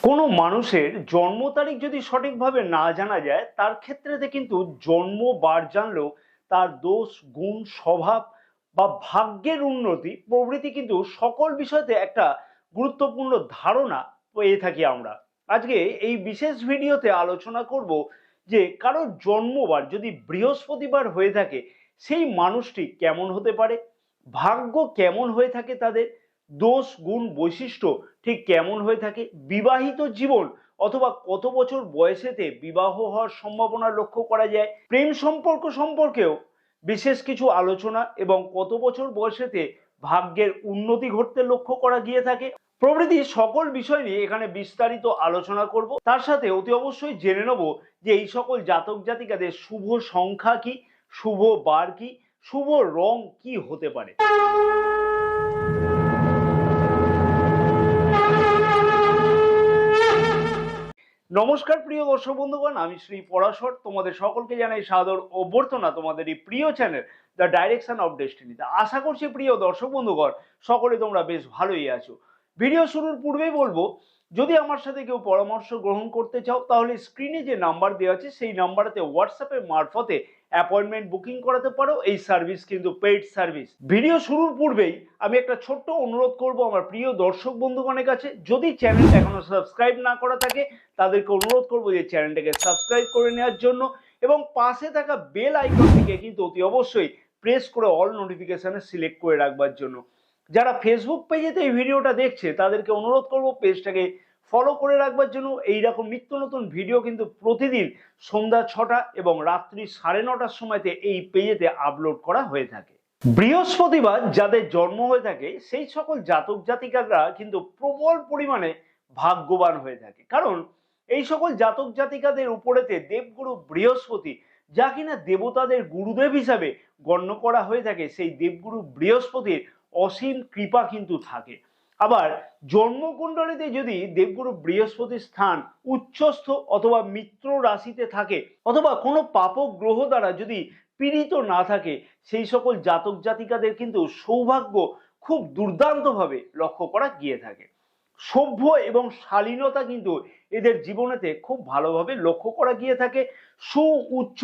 কোনো মানুষের জন্ম তারিখ যদি সঠিকভাবে না জানা যায় তার ক্ষেত্রেতে কিন্তু জন্ম বার জানলেও তার দোষ গুণ স্বভাব বা ভাগ্যের উন্নতি প্রভৃতি কিন্তু সকল বিষয়তে একটা গুরুত্বপূর্ণ ধারণা পেয়ে থাকি আমরা। আজকে এই বিশেষ ভিডিওতে আলোচনা করব যে কারোর জন্মবার যদি বৃহস্পতিবার হয়ে থাকে সেই মানুষটি কেমন হতে পারে, ভাগ্য কেমন হয়ে থাকে তাদের, দোষ গুণ বৈশিষ্ট্য ঠিক কেমন হয়ে থাকে, বিবাহিত জীবন অথবা কত বছর বয়সেতে বিবাহ হওয়ার সম্ভাবনা লক্ষ্য করা যায়, প্রেম সম্পর্ক সম্পর্কেও বিশেষ কিছু আলোচনা এবং কত বছর বয়সেতে ভাগ্যের উন্নতি ঘটতে লক্ষ্য করা গিয়ে থাকে প্রভৃতি সকল বিষয় নিয়ে এখানে বিস্তারিত আলোচনা করব। তার সাথে অতি অবশ্যই জেনে নেব যে এই সকল জাতক জাতিকাদের শুভ সংখ্যা কি, শুভ বার কি, শুভ রং কি হতে পারে। নমস্কার প্রিয় দর্শক বন্ধুগণ, আমি শ্রী পরাশর তোমাদের সকলকে জানাই সাদর অভ্যর্থনা তোমাদের এই প্রিয় চ্যানেল দ্য ডাইরেকশন অফ ডেস্টিনিতে। আশা করছি প্রিয় দর্শক বন্ধুগণ সকলে তোমরা বেশ ভালোই আছো। ভিডিও শুরুর পূর্বেই বলবো, যদি আমার সাথে কেউ পরামর্শ গ্রহণ করতে চাও তাহলে স্ক্রিনে যে নাম্বার দেওয়া আছে সেই নাম্বারেতে হোয়াটসঅ্যাপের মারফতে অ্যাপয়েন্টমেন্ট বুকিং করাতে পারো। এই সার্ভিস কিন্তু পেইড সার্ভিস। ভিডিও শুরুর পূর্বেই আমি একটা ছোট্ট অনুরোধ করব আমার প্রিয় দর্শক বন্ধুগণের কাছে, যদি চ্যানেলটা এখনো সাবস্ক্রাইব না করা থাকে তাদেরকে অনুরোধ করবো যে চ্যানেলটাকে সাবস্ক্রাইব করে নেওয়ার জন্য এবং পাশে থাকা বেল আইকনটিকে কিন্তু অতি অবশ্যই প্রেস করে অল নোটিফিকেশনে সিলেক্ট করে রাখবার জন্য। যারা ফেসবুক পেজেতে এই ভিডিওটা দেখছে তাদেরকে অনুরোধ করব পেজটাকে ফলো করে রাখবার জন্য। এইরকম নিত্য নতুন ভিডিও কিন্তু প্রতিদিন সন্ধ্যা 6টা এবং রাত্রি 9:30টার সময়তে এই পেজেতে আপলোড করা হয়ে থাকে। বৃহস্পতিবার যাদের জন্ম হয়ে থাকে সেই সকল জাতক জাতিকারা কিন্তু প্রবল পরিমাণে ভাগ্যবান হয়ে থাকে, কারণ এই সকল জাতক জাতিকাদের উপরেতে দেবগুরু বৃহস্পতি, যা কিনা দেবতাদের গুরুদেব হিসাবে গণ্য করা হয়ে থাকে, সেই দেবগুরু বৃহস্পতির অসীম কৃপা কিন্তু থাকে। আবার জন্মকুণ্ডলীতে যদি দেবগুরু বৃহস্পতির স্থান উচ্চস্থ অথবা মিত্র রাশিতে থাকে অথবা কোনো পাপক গ্রহ দ্বারা যদি পীড়িত না থাকে, সেই সকল জাতক জাতিকাদের কিন্তু সৌভাগ্য খুব দুর্দান্তভাবে লক্ষ্য করা গিয়ে থাকে। সভ্য এবং শালীনতা কিন্তু এদের জীবনেতে খুব ভালোভাবে লক্ষ্য করা গিয়ে থাকে। সুউচ্চ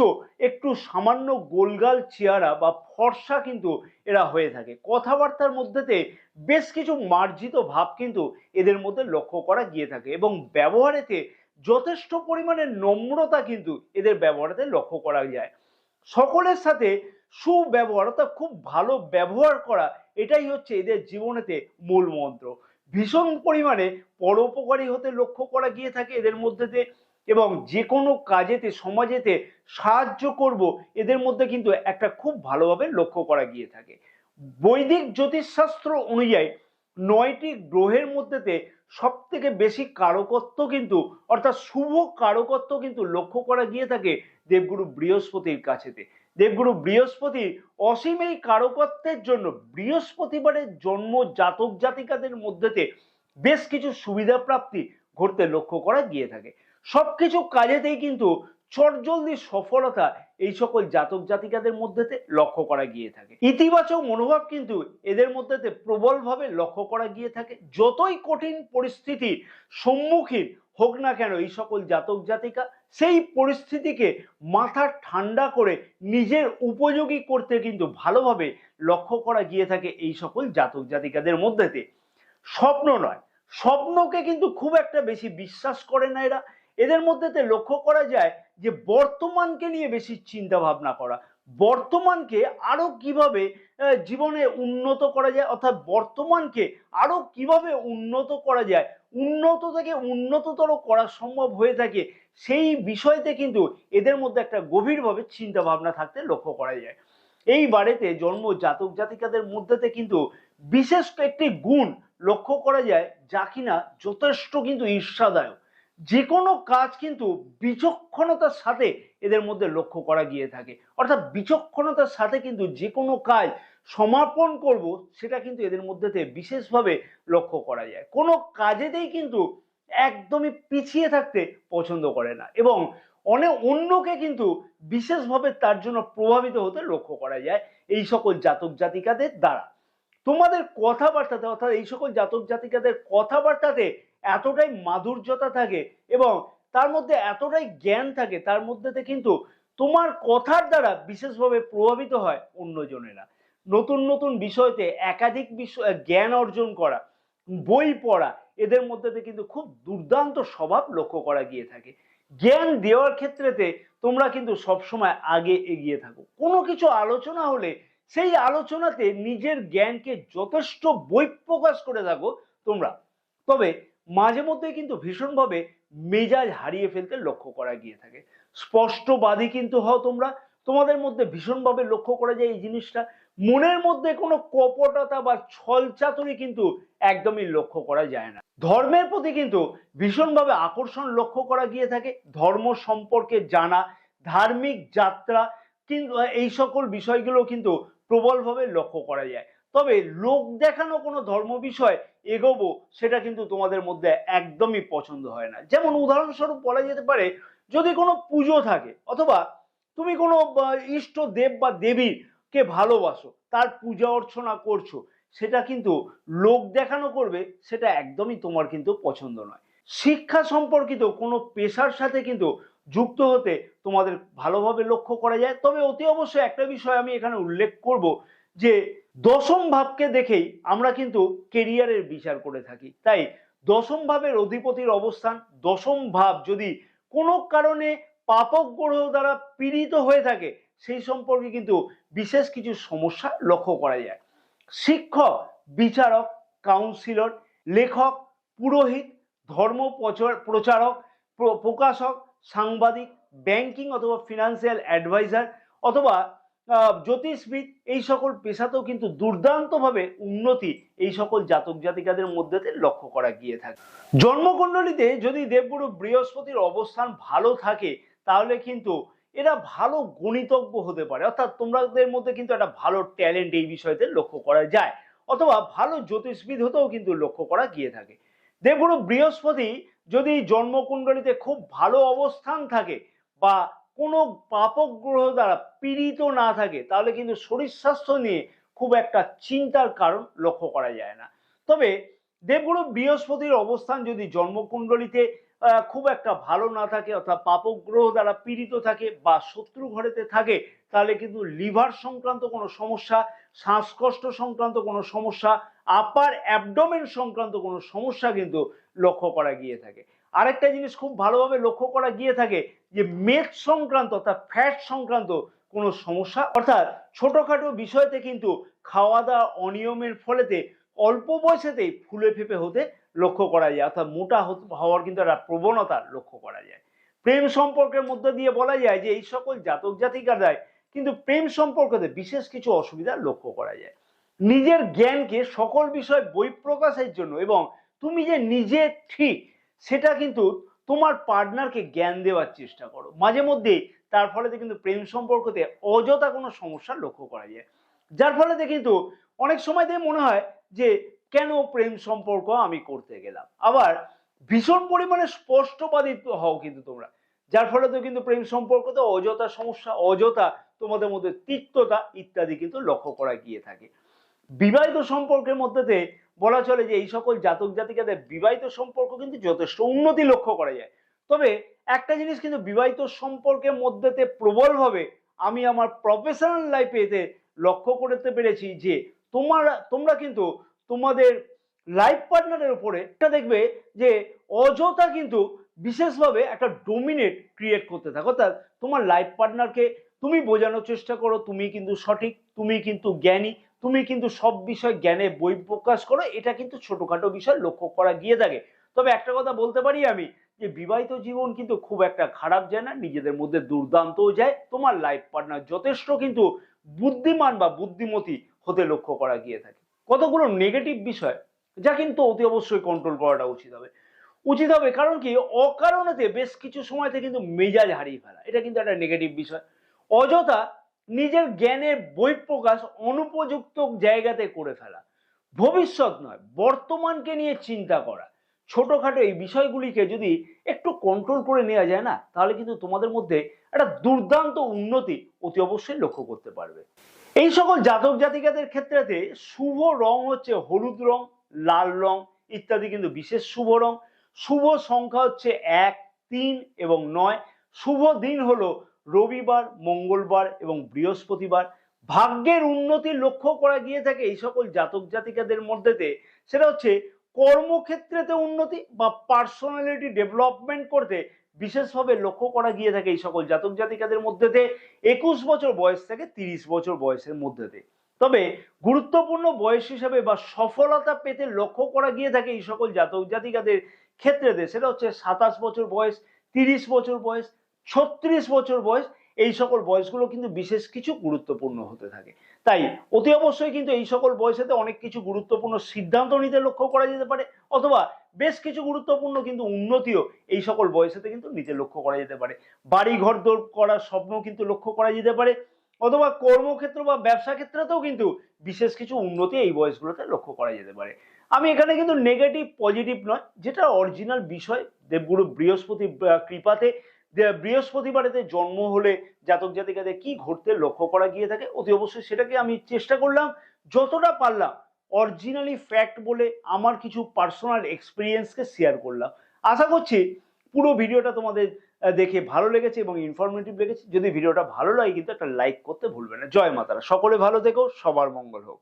একটু সামান্য গোলগাল চেহারা বা ফর্সা কিন্তু এরা হয়ে থাকে। কথাবার্তার মধ্যেতে বেশ কিছু মার্জিত ভাব কিন্তু এদের মধ্যে লক্ষ্য করা গিয়ে থাকে এবং ব্যবহারেতে যথেষ্ট পরিমাণে নম্রতা কিন্তু এদের ব্যবহারেতে লক্ষ্য করা যায়। সকলের সাথে সুব্যবহার অর্থাৎ খুব ভালো ব্যবহার করা, এটাই হচ্ছে এদের জীবনেতে মূল মন্ত্র। ভীষণ পরিমাণে পরোপকারী হতে লক্ষ্য করা গিয়ে থাকে এদের মধ্যেতে এবং যে কোনো কাজেতে সমাজেতে সাহায্য করব এদের মধ্যে কিন্তু একটা খুব ভালোভাবে লক্ষ্য করা গিয়ে থাকে। বৈদিক জ্যোতিষশাস্ত্র অনুযায়ী 9টি গ্রহের মধ্যেতে সব থেকে বেশি কারকত্ব কিন্তু অর্থাৎ শুভ কারকত্ব কিন্তু লক্ষ্য করা গিয়ে থাকে দেবগুরু বৃহস্পতির কাছেতে। দেবগুরু বৃহস্পতির অসীম এই কারকত্বের জন্য বৃহস্পতিবারের জন্ম জাতক জাতিকাদের মধ্যেতে বেশ কিছু সুবিধা প্রাপ্তি ঘটতে লক্ষ্য করা গিয়ে থাকে। সবকিছু কাজেতেই কিন্তু চটজলদি সফলতা এই সকল জাতক জাতিকাদের মধ্যেতে লক্ষ্য করা গিয়ে থাকে। ইতিবাচক মনোভাব কিন্তু এদের মধ্যেতে প্রবলভাবে লক্ষ্য করা গিয়ে থাকে। যতই কঠিন পরিস্থিতির সম্মুখীন হোক না কেন এই সকল জাতক জাতিকা, সেই পরিস্থিতিকে মাথা ঠান্ডা করে নিজের উপযোগী করতে কিন্তু ভালোভাবে লক্ষ্য করা গিয়ে থাকে এই সকল জাতক জাতিকাদের মধ্যেতে। স্বপ্ন নয়, স্বপ্নকে কিন্তু খুব একটা বেশি বিশ্বাস করে না এরা। এদের মধ্যেতে লক্ষ্য করা যায় যে বর্তমানকে নিয়ে বেশি চিন্তা ভাবনা করা, বর্তমানকে আরো কিভাবে জীবনে উন্নত করা যায় অর্থাৎ বর্তমানকে আরো কিভাবে উন্নত করা যায়, উন্নত থেকে উন্নততর করা সম্ভব হয়ে থাকে, সেই বিষয়তে কিন্তু এদের মধ্যে একটা গভীরভাবে চিন্তা ভাবনা থাকতে লক্ষ্য করা যায়। এই বাড়িতে জন্ম জাতক জাতিকাদের মধ্যেতে কিন্তু বিশেষ একটি গুণ লক্ষ্য করা যায় যা কিনা যথেষ্ট কিন্তু ঈর্ষাদায়ক। যে কোনো কাজ কিন্তু বিচক্ষণতার সাথে এদের মধ্যে লক্ষ্য করা গিয়ে থাকে, অর্থাৎ বিচক্ষণতার সাথে কিন্তু যে কোনো কাজ সমাপন করব সেটা কিন্তু এদের মধ্যেতে বিশেষভাবে লক্ষ্য করা যায়। কোনো কাজেতেই কিন্তু একদমই পিছিয়ে থাকতে পছন্দ করে না এবং অন্যকে কিন্তু বিশেষভাবে তার জন্য প্রভাবিত হতে লক্ষ্য করা যায় এই সকল জাতক জাতিকাদের দ্বারা। তোমাদের কথাবার্তাতে অর্থাৎ এই সকল জাতক জাতিকাদের কথাবার্তাতে এতটাই মাধুর্যতা থাকে এবং তার মধ্যে এতটাই জ্ঞান থাকে, তার মধ্যেতে কিন্তু তোমার কথার দ্বারা বিশেষভাবে প্রভাবিত হয় অন্যজনেরা। নতুন নতুন বিষয়তে একাধিক বিষয় জ্ঞান অর্জন করা, বই পড়া, এদের মধ্যে কিন্তু খুব দুর্দান্ত স্বভাব লক্ষ্য করা গিয়ে থাকে। জ্ঞান দেওয়ার ক্ষেত্রেতে তোমরা কিন্তু সবসময় আগে এগিয়ে থাকো। কোনো কিছু আলোচনা হলে সেই আলোচনাতে নিজের জ্ঞানকে যথেষ্ট বহিঃপ্রকাশ করে থাকো তোমরা। তবে মাঝে মধ্যে কিন্তু ভীষণভাবে মেজাজ হারিয়ে ফেলতে লক্ষ্য করা গিয়ে থাকে। স্পষ্টবাদী কিন্তু হও তোমরা, তোমাদের মধ্যে ভীষণভাবে লক্ষ্য করা যায় এই জিনিসটা। মনের মধ্যে কোনো কপটতা বা ছলচাতুরি কিন্তু একদমই লক্ষ্য করা যায় না। ধর্মের প্রতি কিন্তু ভীষণভাবে আকর্ষণ লক্ষ্য করা গিয়ে থাকে। ধর্ম সম্পর্কে জানা, ধার্মিক যাত্রা কিন্তু এই সকল বিষয়গুলো কিন্তু প্রবলভাবে লক্ষ্য করা যায়। তবে লোক দেখানো কোনো ধর্ম বিষয় এগোবো সেটা কিন্তু তোমাদের মধ্যে একদমই পছন্দ হয় না। যেমন উদাহরণস্বরূপ বলা যেতে পারে, যদি কোনো পুজো থাকে অথবা তুমি কোনো ইষ্ট দেব বা দেবীর কে ভালোবাসো, তার পূজা অর্চনা করছো, সেটা কিন্তু লোক দেখানো করবে, সেটা একদমই তোমার কিন্তু পছন্দ নয়। শিক্ষা সম্পর্কিত কোনো পেশার সাথে কিন্তু যুক্ত হতে তোমাদের ভালোভাবে লক্ষ্য করা যায়। তবে অতি অবশ্যই একটা বিষয় আমি এখানে উল্লেখ করব যে দশম ভাবকে দেখেই আমরা কিন্তু কেরিয়ারের বিচার করে থাকি। তাই দশম ভাবের অধিপতির অবস্থান, দশম ভাব যদি কোনো কারণে পাপক গ্রহ দ্বারা পীড়িত হয়ে থাকে, সেই সম্পর্কে কিন্তু বিশেষ কিছু সমস্যা লক্ষ্য করা যায়। শিক্ষক, বিচারক, কাউন্সিলর, লেখক, পুরোহিত, ধর্ম প্রচারক, প্রকাশক, সাংবাদিক, ব্যাংকিং অথবা ফিনান্সিয়াল অ্যাডভাইজার অথবা জ্যোতিষবিদ, এই সকল পেশাতেও কিন্তু দুর্দান্তভাবে উন্নতি এই সকল জাতক জাতিকাদের মধ্যে লক্ষ্য করা গিয়ে থাকে। জন্মকুণ্ডলিতে যদি দেবগুরু বৃহস্পতির অবস্থান ভালো থাকে, তাহলে কিন্তু এরা ভালো গণিতজ্ঞ হতে পারে, অর্থাৎ তোমাদের মধ্যে কিন্তু একটা ভালো ট্যালেন্ট এই বিষয়তে লক্ষ্য করা যায়, অথবা ভালো জ্যোতিষবিদ হতেও কিন্তু লক্ষ্য করা গিয়ে থাকে। দেবগুরু বৃহস্পতি যদি জন্মকুণ্ডলিতে খুব ভালো অবস্থান থাকে বা কোনো পাপক গ্রহ দ্বারা পীড়িত না থাকে, তাহলে কিন্তু শরীর স্বাস্থ্য নিয়ে খুব একটা চিন্তার কারণ লক্ষ্য করা যায় না। তবে দেবগুরু বৃহস্পতির অবস্থান যদি জন্মকুণ্ডলিতে খুব একটা ভালো না থাকে, অর্থাৎ পাপক গ্রহ দ্বারা পীড়িত থাকে বা শত্রু ঘরেতে থাকে, তাহলে কিন্তু লিভার সংক্রান্ত কোনো সমস্যা, শ্বাসকষ্ট সংক্রান্ত কোনো সমস্যা, আপার অ্যাবডোমেন সংক্রান্ত কোনো সমস্যা কিন্তু লক্ষ্য করা গিয়ে থাকে। আরেকটা জিনিস খুব ভালোভাবে লক্ষ্য করা গিয়ে থাকে যে মেদ সংক্রান্ত অর্থাৎ ফ্যাট সংক্রান্ত কোনো সমস্যা, অর্থাৎ ছোটখাটো বিষয়তে কিন্তু খাওয়া দাওয়া অনিয়মের ফলেতে অল্প বয়সেতেই ফুলে ফেপে হতে লক্ষ্য করা যায়, অর্থাৎ মোটা হওয়ার কিন্তু একটা প্রবণতা লক্ষ্য করা যায়। প্রেম সম্পর্কের মধ্যে দিয়ে বলা যায় যে এই সকল জাতক জাতিকারাই কিন্তু প্রেম সম্পর্কতে বিশেষ কিছু অসুবিধা লক্ষ্য করা যায়। নিজের জ্ঞানকে সকল বিষয় বহিঃপ্রকাশের জন্য এবং তুমি যে নিজে ঠিক সেটা কিন্তু তোমার পার্টনারকে জ্ঞান দেওয়ার চেষ্টা করো মাঝে মধ্যেই, তার ফলে কিন্তু প্রেম সম্পর্কতে অযথা কোনো সমস্যা লক্ষ্য করা যায়, যার ফলে কিন্তু অনেক সময় দিয়ে মনে হয় যে কেন প্রেম সম্পর্ক আমি করতে গেলাম। আবার ভীষণ পরিমাণে স্পষ্টবাদী হও কিন্তু তোমরা, যার ফলে তো কিন্তু প্রেম সম্পর্কতে অযথা সমস্যা, অযথা তোমাদের মধ্যে তিক্ততা ইত্যাদি কিন্তু লক্ষ্য করা গিয়ে থাকে। বিবাহিত সম্পর্কের মধ্যে বলা চলে যে এই সকল জাতক জাতিকাদের বিবাহিত সম্পর্ক কিন্তু যথেষ্ট উন্নতি লক্ষ্য করা যায়। তবে একটা জিনিস কিন্তু বিবাহিত সম্পর্কের মধ্যে প্রবলভাবে আমি আমার প্রফেশনাল লাইফে এতে লক্ষ্য করতে পেরেছি যে তোমরা কিন্তু তোমাদের লাইফ পার্টনারের উপরে এটা দেখবে যে অযথা কিন্তু বিশেষভাবে একটা ডোমিনেট ক্রিয়েট করতে থাকো, অর্থাৎ তোমার লাইফ পার্টনারকে তুমি বোঝানোর চেষ্টা করো তুমি কিন্তু সঠিক, তুমি কিন্তু জ্ঞানী, তুমি কিন্তু সব বিষয় জ্ঞানে বই প্রকাশ করো, এটা কিন্তু ছোটখাটো বিষয় লক্ষ্য করা গিয়ে থাকে। তবে একটা কথা বলতে পারি আমি যে বিবাহিত জীবন কিন্তু খুব একটা খারাপ যায় না, নিজেদের মধ্যে দুর্দান্তও যায়। তোমার লাইফ পার্টনার যথেষ্ট কিন্তু বুদ্ধিমান বা বুদ্ধিমতী হতে লক্ষ্য করা গিয়ে থাকে। কতগুলো নেগেটিভ বিষয় যা কিন্তু অতি অবশ্যই কন্ট্রোল করাটা উচিত হবে কারণ কি অকারণেতে বেশ কিছু সময়তে কিন্তু মেজাজ হারিয়ে ফেলা, এটা কিন্তু একটা নেগেটিভ বিষয়। অযথা নিজের জ্ঞানের বহিঃপ্রকাশ অনুপযুক্ত জায়গাতে করে ফেলা, ভবিষ্যৎ নয় বর্তমানকে নিয়ে চিন্তা করা, ছোটখাটো এই বিষয়গুলিকে যদি একটু কন্ট্রোল করে নেওয়া যায় না, তাহলে কিন্তু তোমাদের মধ্যে একটা দুর্দান্ত উন্নতি অতি অবশ্যই লক্ষ্য করতে পারবে। এই সকল জাতক জাতিকাদের ক্ষেত্রে শুভ রং হচ্ছে হলুদ রং, লাল রং ইত্যাদি কিন্তু বিশেষ শুভ রং। শুভ সংখ্যা হচ্ছে 1, 3 এবং 9। শুভ দিন হলো রবিবার, মঙ্গলবার এবং বৃহস্পতিবার। ভাগ্যের উন্নতি লক্ষ্য করা গিয়ে থাকে এই সকল জাতক জাতিকাদের মধ্যেতে, সেটা হচ্ছে কর্মক্ষেত্রেতে উন্নতি বা পার্সোনালিটি ডেভেলপমেন্ট করতে বিশেষভাবে লক্ষ্য করা গিয়ে থাকে এই সকল জাতক জাতিকাদের মধ্যেতে 21 বছর বয়স থেকে 30 বছর বয়সের মধ্যেতে। তবে গুরুত্বপূর্ণ বয়স হিসাবে বা সফলতা পেতে লক্ষ্য করা গিয়ে থাকে এই সকল জাতক জাতিকাদের ক্ষেত্রেতে, সেটা হচ্ছে 27 বছর বয়স, 30 বছর বয়স, 36 বছর বয়স। এই সকল বয়সগুলো কিন্তু বিশেষ কিছু গুরুত্বপূর্ণ হতে থাকে। তাই অতি অবশ্যই কিন্তু এই সকল বয়সেতে অনেক কিছু গুরুত্বপূর্ণ সিদ্ধান্ত নিতে লক্ষ্য করা যেতে পারে, অথবা বেশ কিছু গুরুত্বপূর্ণ কিন্তু উন্নতিও এই সকল বয়সেতে কিন্তু নিতে লক্ষ্য করা যেতে পারে। বাড়ি ঘর দৌড় করার স্বপ্ন কিন্তু লক্ষ্য করা যেতে পারে, অথবা কর্মক্ষেত্র বা ব্যবসা ক্ষেত্রেতেও কিন্তু বিশেষ কিছু উন্নতি এই বয়সগুলোতে লক্ষ্য করা যেতে পারে। আমি এখানে কিন্তু নেগেটিভ পজিটিভ নয়, যেটা অরিজিনাল বিষয় দেবগুরু বৃহস্পতি কৃপাতে বৃহস্পতিবারেতে জন্ম হলে জাতক জাতিকাদের কি ঘটতে লক্ষ্য করা গিয়ে থাকে, অতি অবশ্যই সেটাকে আমি চেষ্টা করলাম যতটা পারলাম অরিজিনালি ফ্যাক্ট বলে আমার কিছু পার্সোনাল এক্সপিরিয়েন্সকে শেয়ার করলাম। আশা করছি পুরো ভিডিওটা তোমাদের দেখে ভালো লেগেছে এবং ইনফরমেটিভ লেগেছে। যদি ভিডিওটা ভালো লাগে কিন্তু একটা লাইক করতে ভুলবে না। জয় মাতারা, সকলে ভালো থেকো, সবার মঙ্গল হোক।